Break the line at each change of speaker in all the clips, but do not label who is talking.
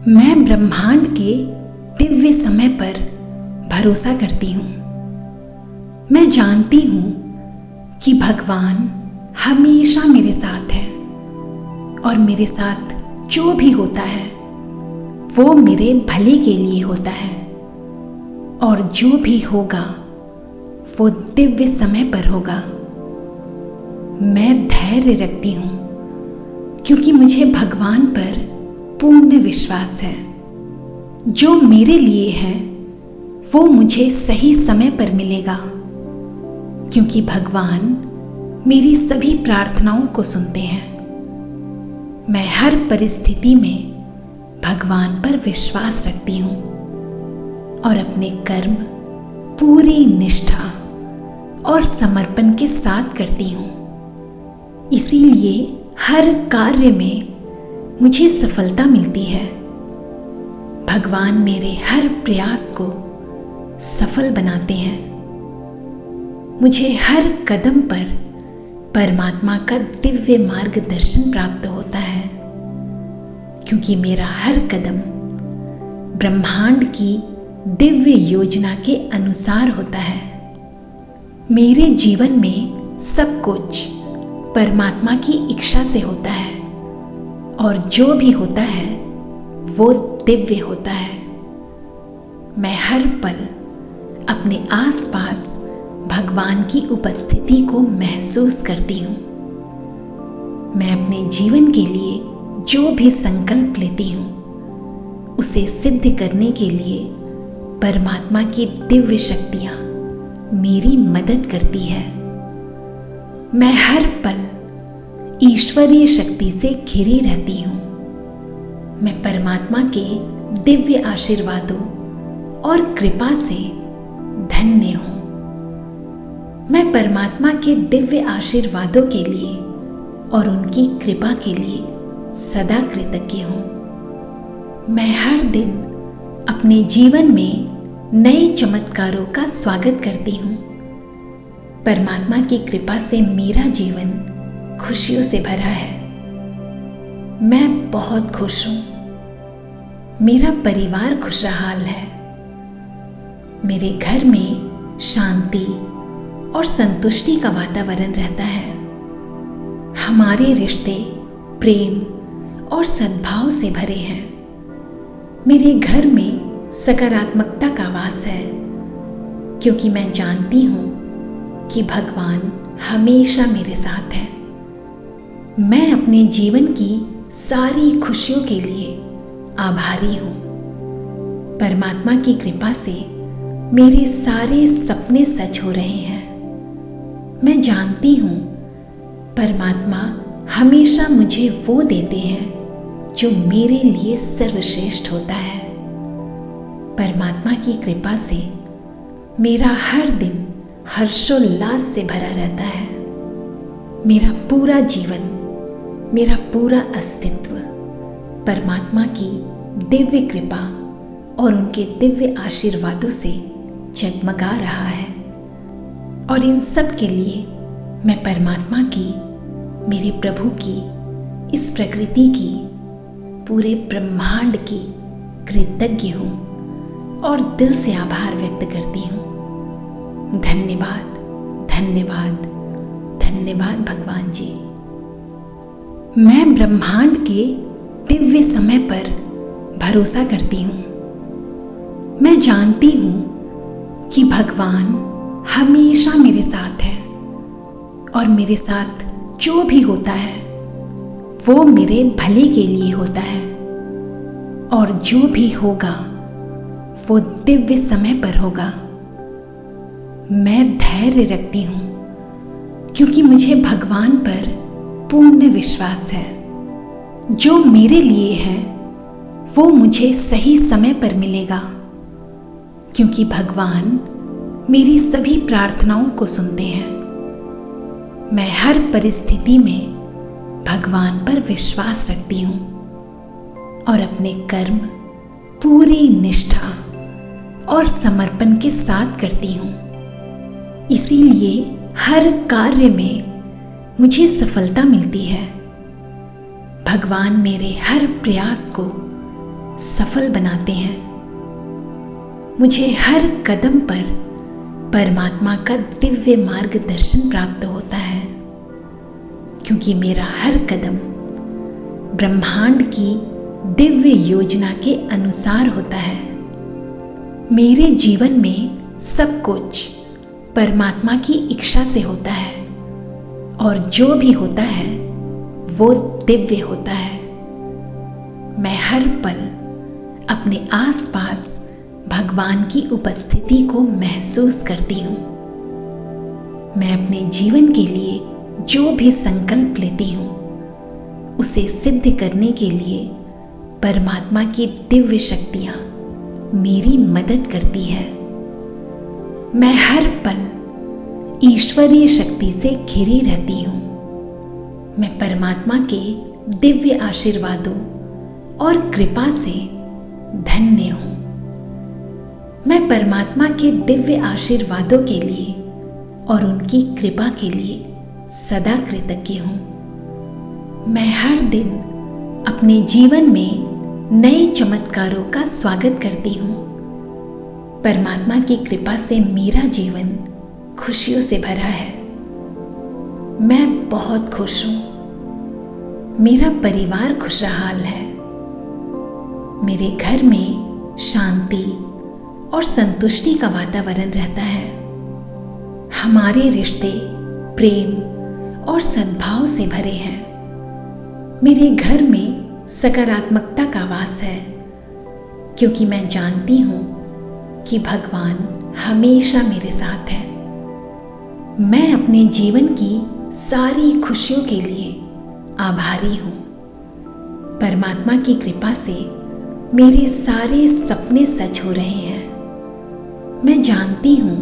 मैं ब्रह्मांड के दिव्य समय पर भरोसा करती हूँ। मैं जानती हूँ कि भगवान हमेशा मेरे साथ है और मेरे साथ जो भी होता है वो मेरे भले के लिए होता है और जो भी होगा वो दिव्य समय पर होगा। मैं धैर्य रखती हूँ क्योंकि मुझे भगवान पर पूर्ण विश्वास है। जो मेरे लिए है वो मुझे सही समय पर मिलेगा क्योंकि भगवान मेरी सभी प्रार्थनाओं को सुनते हैं। मैं हर परिस्थिति में भगवान पर विश्वास रखती हूँ और अपने कर्म पूरी निष्ठा और समर्पण के साथ करती हूँ। इसीलिए हर कार्य में मुझे सफलता मिलती है। भगवान मेरे हर प्रयास को सफल बनाते हैं। मुझे हर कदम पर परमात्मा का दिव्य मार्गदर्शन प्राप्त होता है क्योंकि मेरा हर कदम ब्रह्मांड की दिव्य योजना के अनुसार होता है। मेरे जीवन में सब कुछ परमात्मा की इच्छा से होता है और जो भी होता है वो दिव्य होता है। मैं हर पल अपने आसपास भगवान की उपस्थिति को महसूस करती हूँ। मैं अपने जीवन के लिए जो भी संकल्प लेती हूँ उसे सिद्ध करने के लिए परमात्मा की दिव्य शक्तियाँ मेरी मदद करती है। मैं हर पल ईश्वरीय शक्ति से घिरी रहती हूँ। मैं परमात्मा के दिव्य आशीर्वादों और कृपा से धन्य हूँ। मैं परमात्मा के दिव्य आशीर्वादों के लिए और उनकी कृपा के लिए सदा कृतज्ञ हूँ। मैं हर दिन अपने जीवन में नए चमत्कारों का स्वागत करती हूँ। परमात्मा की कृपा से मेरा जीवन खुशियों से भरा है। मैं बहुत खुश हूँ। मेरा परिवार खुशहाल है। मेरे घर में शांति और संतुष्टि का वातावरण रहता है। हमारे रिश्ते प्रेम और सद्भाव से भरे हैं। मेरे घर में सकारात्मकता का वास है क्योंकि मैं जानती हूँ कि भगवान हमेशा मेरे साथ है। मैं अपने जीवन की सारी खुशियों के लिए आभारी हूँ। परमात्मा की कृपा से मेरे सारे सपने सच हो रहे हैं। मैं जानती हूँ परमात्मा हमेशा मुझे वो देते हैं जो मेरे लिए सर्वश्रेष्ठ होता है। परमात्मा की कृपा से मेरा हर दिन हर्षोल्लास से भरा रहता है। मेरा पूरा जीवन, मेरा पूरा अस्तित्व परमात्मा की दिव्य कृपा और उनके दिव्य आशीर्वादों से जगमगा रहा है और इन सब के लिए मैं परमात्मा की, मेरे प्रभु की, इस प्रकृति की, पूरे ब्रह्मांड की कृतज्ञ हूँ और दिल से आभार व्यक्त करती हूँ। धन्यवाद, धन्यवाद, धन्यवाद भगवान जी। मैं ब्रह्मांड के दिव्य समय पर भरोसा करती हूँ। मैं जानती हूँ कि भगवान हमेशा मेरे साथ है और मेरे साथ जो भी होता है वो मेरे भले के लिए होता है और जो भी होगा वो दिव्य समय पर होगा। मैं धैर्य रखती हूँ क्योंकि मुझे भगवान पर पूर्ण विश्वास है। जो मेरे लिए है वो मुझे सही समय पर मिलेगा क्योंकि भगवान मेरी सभी प्रार्थनाओं को सुनते हैं। मैं हर परिस्थिति में भगवान पर विश्वास रखती हूँ और अपने कर्म पूरी निष्ठा और समर्पण के साथ करती हूँ। इसीलिए हर कार्य में मुझे सफलता मिलती है। भगवान मेरे हर प्रयास को सफल बनाते हैं। मुझे हर कदम पर परमात्मा का दिव्य मार्गदर्शन प्राप्त होता है, क्योंकि मेरा हर कदम ब्रह्मांड की दिव्य योजना के अनुसार होता है। मेरे जीवन में सब कुछ परमात्मा की इच्छा से होता है, और जो भी होता है वो दिव्य होता है। मैं हर पल अपने आसपास भगवान की उपस्थिति को महसूस करती हूँ। मैं अपने जीवन के लिए जो भी संकल्प लेती हूँ, उसे सिद्ध करने के लिए परमात्मा की दिव्य शक्तियाँ मेरी मदद करती है। मैं हर पल ईश्वरीय शक्ति से घिरी रहती हूँ। मैं परमात्मा के दिव्य आशीर्वादों और कृपा से धन्य हूँ। मैं परमात्मा के दिव्य आशीर्वादों के लिए और उनकी कृपा के लिए सदा कृतज्ञ हूँ। मैं हर दिन अपने जीवन में नए चमत्कारों का स्वागत करती हूँ। परमात्मा की कृपा से मेरा जीवन खुशियों से भरा है। मैं बहुत खुश हूँ। मेरा परिवार खुशहाल है। मेरे घर में शांति और संतुष्टि का वातावरण रहता है। हमारे रिश्ते प्रेम और सद्भाव से भरे हैं। मेरे घर में सकारात्मकता का वास है, क्योंकि मैं जानती हूँ कि भगवान हमेशा मेरे साथ है। मैं अपने जीवन की सारी खुशियों के लिए आभारी हूँ। परमात्मा की कृपा से मेरे सारे सपने सच हो रहे हैं। मैं जानती हूँ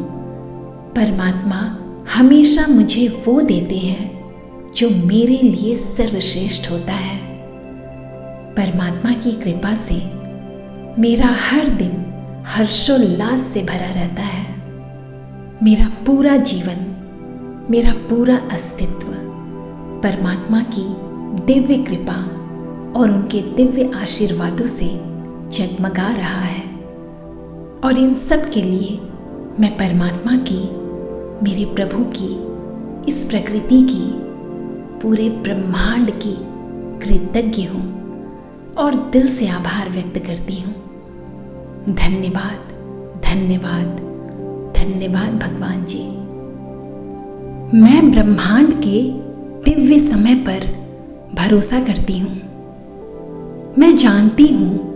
परमात्मा हमेशा मुझे वो देते हैं जो मेरे लिए सर्वश्रेष्ठ होता है। परमात्मा की कृपा से मेरा हर दिन हर्षोल्लास से भरा रहता है। मेरा पूरा जीवन, मेरा पूरा अस्तित्व परमात्मा की दिव्य कृपा और उनके दिव्य आशीर्वादों से जगमगा रहा है। और इन सब के लिए मैं परमात्मा की, मेरे प्रभु की, इस प्रकृति की, पूरे ब्रह्मांड की कृतज्ञ हूँ और दिल से आभार व्यक्त करती हूँ। धन्यवाद, धन्यवाद, धन्यवाद भगवान जी। मैं ब्रह्मांड के दिव्य समय पर भरोसा करती हूँ। मैं जानती हूँ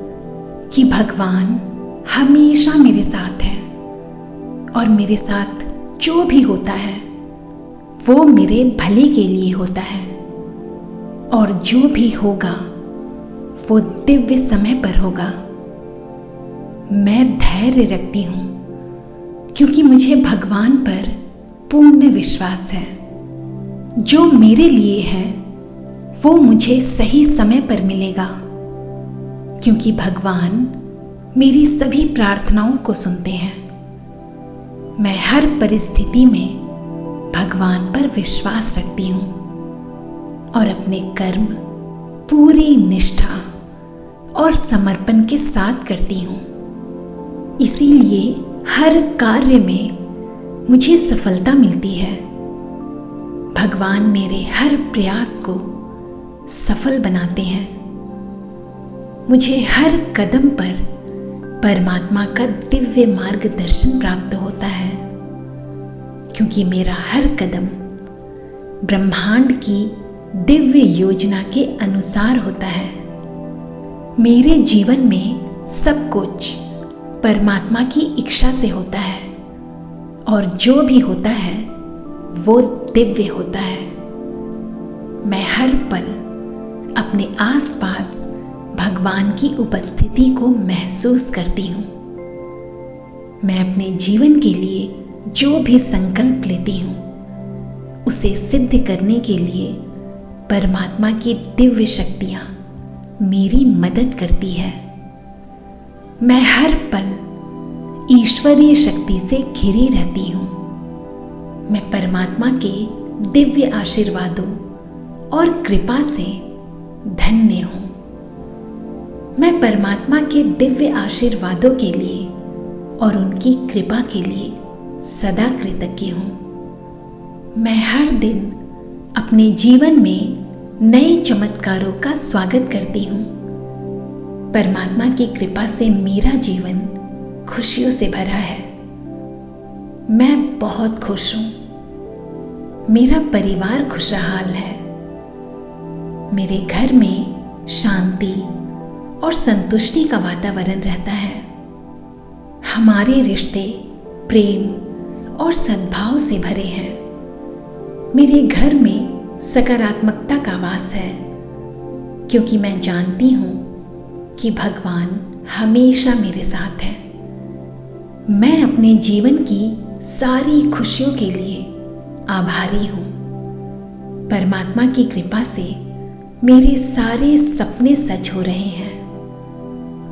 कि भगवान हमेशा मेरे साथ है, और मेरे साथ जो भी होता है वो मेरे भले के लिए होता है, और जो भी होगा वो दिव्य समय पर होगा। मैं धैर्य रखती हूँ, क्योंकि मुझे भगवान पर पूर्ण विश्वास है। जो मेरे लिए है वो मुझे सही समय पर मिलेगा, क्योंकि भगवान मेरी सभी प्रार्थनाओं को सुनते हैं। मैं हर परिस्थिति में भगवान पर विश्वास रखती हूँ और अपने कर्म पूरी निष्ठा और समर्पण के साथ करती हूँ। इसीलिए हर कार्य में मुझे सफलता मिलती है। भगवान मेरे हर प्रयास को सफल बनाते हैं। मुझे हर कदम पर परमात्मा का दिव्य मार्गदर्शन प्राप्त होता है, क्योंकि मेरा हर कदम ब्रह्मांड की दिव्य योजना के अनुसार होता है। मेरे जीवन में सब कुछ परमात्मा की इच्छा से होता है, और जो भी होता है वो दिव्य होता है। मैं हर पल अपने आसपास भगवान की उपस्थिति को महसूस करती हूँ। मैं अपने जीवन के लिए जो भी संकल्प लेती हूँ, उसे सिद्ध करने के लिए परमात्मा की दिव्य शक्तियाँ मेरी मदद करती है। मैं हर पल ईश्वरीय शक्ति से घिरी रहती हूँ। मैं परमात्मा के दिव्य आशीर्वादों और कृपा से धन्य हूँ। मैं परमात्मा के दिव्य आशीर्वादों के लिए और उनकी कृपा के लिए सदा कृतज्ञ हूँ। मैं हर दिन अपने जीवन में नए चमत्कारों का स्वागत करती हूँ। परमात्मा की कृपा से मेरा जीवन खुशियों से भरा है। मैं बहुत खुश हूँ। मेरा परिवार खुशहाल है। मेरे घर में शांति और संतुष्टि का वातावरण रहता है। हमारे रिश्ते प्रेम और सद्भाव से भरे हैं। मेरे घर में सकारात्मकता का वास है, क्योंकि मैं जानती हूँ कि भगवान हमेशा मेरे साथ है। मैं अपने जीवन की सारी खुशियों के लिए आभारी हूँ। परमात्मा की कृपा से मेरे सारे सपने सच हो रहे हैं।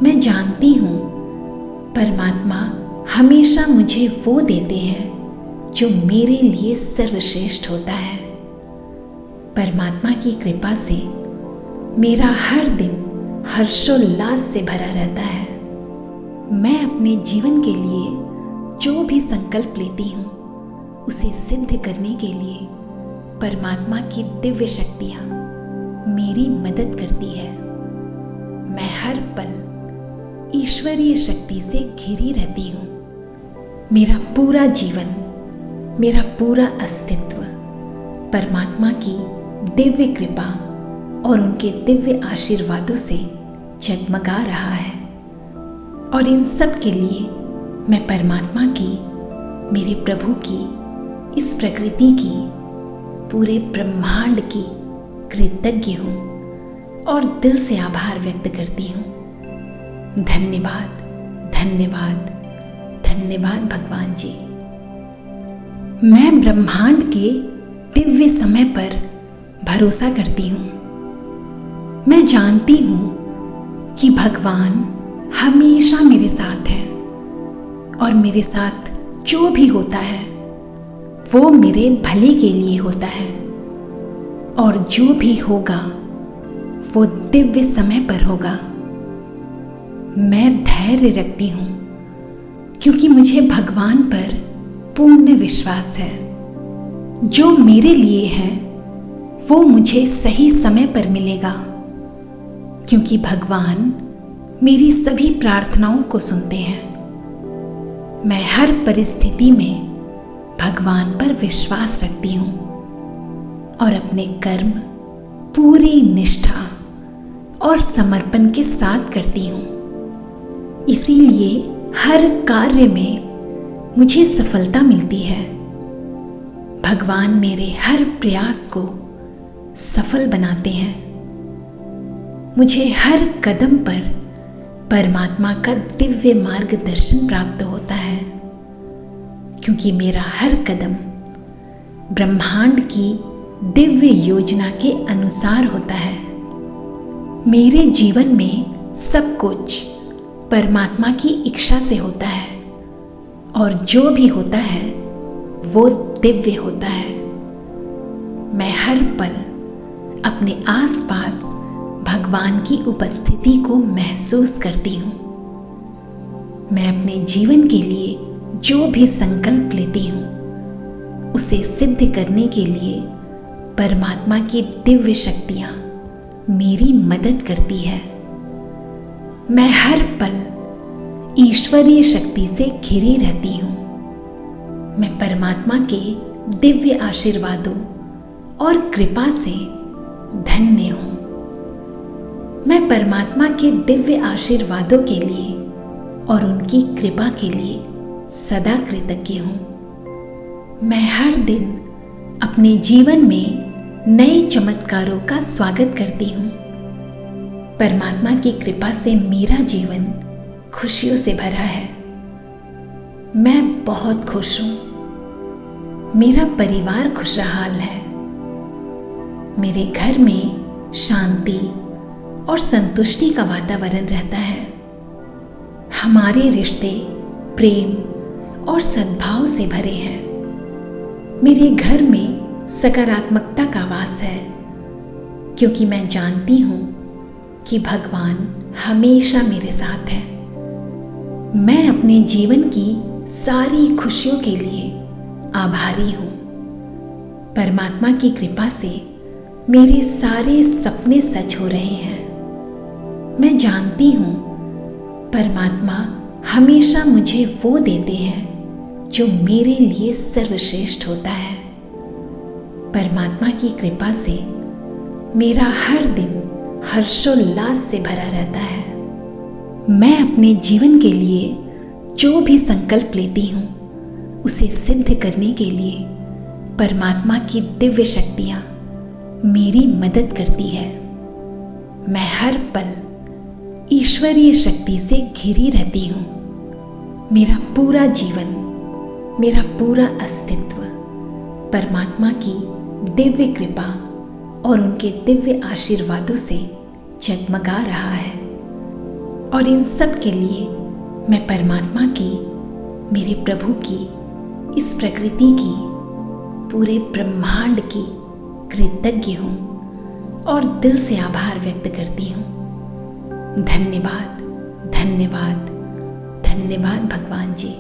मैं जानती हूँ परमात्मा हमेशा मुझे वो देते हैं जो मेरे लिए सर्वश्रेष्ठ होता है। परमात्मा की कृपा से मेरा हर दिन हर्षोल्लास से भरा रहता है। मैं अपने जीवन के लिए जो भी संकल्प लेती हूँ उसे सिद्ध करने के लिए परमात्मा की दिव्य शक्तियाँ मेरी मदद करती है। मैं हर पल ईश्वरीय शक्ति से घिरी रहती हूँ। मेरा पूरा जीवन, मेरा पूरा अस्तित्व परमात्मा की दिव्य कृपा और उनके दिव्य आशीर्वादों से जगमगा रहा है। और इन सब के लिए मैं परमात्मा की, मेरे प्रभु की, इस प्रकृति की, पूरे ब्रह्मांड की कृतज्ञ हूँ और दिल से आभार व्यक्त करती हूँ। धन्यवाद, धन्यवाद, धन्यवाद भगवान जी। मैं ब्रह्मांड के दिव्य समय पर भरोसा करती हूँ। मैं जानती हूँ कि भगवान हमेशा मेरे साथ है और मेरे साथ जो भी होता है वो मेरे भले के लिए होता है, और जो भी होगा वो दिव्य समय पर होगा। मैं धैर्य रखती हूँ क्योंकि मुझे भगवान पर पूर्ण विश्वास है। जो मेरे लिए है वो मुझे सही समय पर मिलेगा, क्योंकि भगवान मेरी सभी प्रार्थनाओं को सुनते हैं। मैं हर परिस्थिति में भगवान पर विश्वास रखती हूँ और अपने कर्म पूरी निष्ठा और समर्पण के साथ करती हूँ। इसीलिए हर कार्य में मुझे सफलता मिलती है। भगवान मेरे हर प्रयास को सफल बनाते हैं। मुझे हर कदम पर परमात्मा का दिव्य मार्गदर्शन प्राप्त होता है, क्योंकि मेरा हर कदम ब्रह्मांड की दिव्य योजना के अनुसार होता है। मेरे जीवन में सब कुछ परमात्मा की इच्छा से होता है, और जो भी होता है वो दिव्य होता है। मैं हर पल अपने आसपास भगवान की उपस्थिति को महसूस करती हूँ। मैं अपने जीवन के लिए जो भी संकल्प लेती हूँ उसे सिद्ध करने के लिए परमात्मा की दिव्य शक्तियाँ मेरी मदद करती है। मैं हर पल ईश्वरीय शक्ति से घिरी रहती हूँ। मैं परमात्मा के दिव्य आशीर्वादों और कृपा से धन्य हूँ। मैं परमात्मा के दिव्य आशीर्वादों के लिए और उनकी कृपा के लिए सदा कृतज्ञ हूँ। मैं हर दिन अपने जीवन में नए चमत्कारों का स्वागत करती हूँ। परमात्मा की कृपा से मेरा जीवन खुशियों से भरा है। मैं बहुत खुश हूँ। मेरा परिवार खुशहाल है। मेरे घर में शांति और संतुष्टि का वातावरण रहता है। हमारे रिश्ते प्रेम और सद्भाव से भरे हैं। मेरे घर में सकारात्मकता का वास है, क्योंकि मैं जानती हूँ कि भगवान हमेशा मेरे साथ है। मैं अपने जीवन की सारी खुशियों के लिए आभारी हूँ। परमात्मा की कृपा से मेरे सारे सपने सच हो रहे हैं। मैं जानती हूँ परमात्मा हमेशा मुझे वो देते हैं जो मेरे लिए सर्वश्रेष्ठ होता है। परमात्मा की कृपा से मेरा हर दिन हर्षोल्लास से भरा रहता है। मैं अपने जीवन के लिए जो भी संकल्प लेती हूँ उसे सिद्ध करने के लिए परमात्मा की दिव्य शक्तियाँ मेरी मदद करती है। मैं हर पल ईश्वरीय शक्ति से घिरी रहती हूँ। मेरा पूरा जीवन, मेरा पूरा अस्तित्व परमात्मा की दिव्य कृपा और उनके दिव्य आशीर्वादों से जगमगा रहा है। और इन सब के लिए मैं परमात्मा की, मेरे प्रभु की, इस प्रकृति की, पूरे ब्रह्मांड की कृतज्ञ हूँ और दिल से आभार व्यक्त करती हूँ। धन्यवाद, धन्यवाद, धन्यवाद भगवान जी।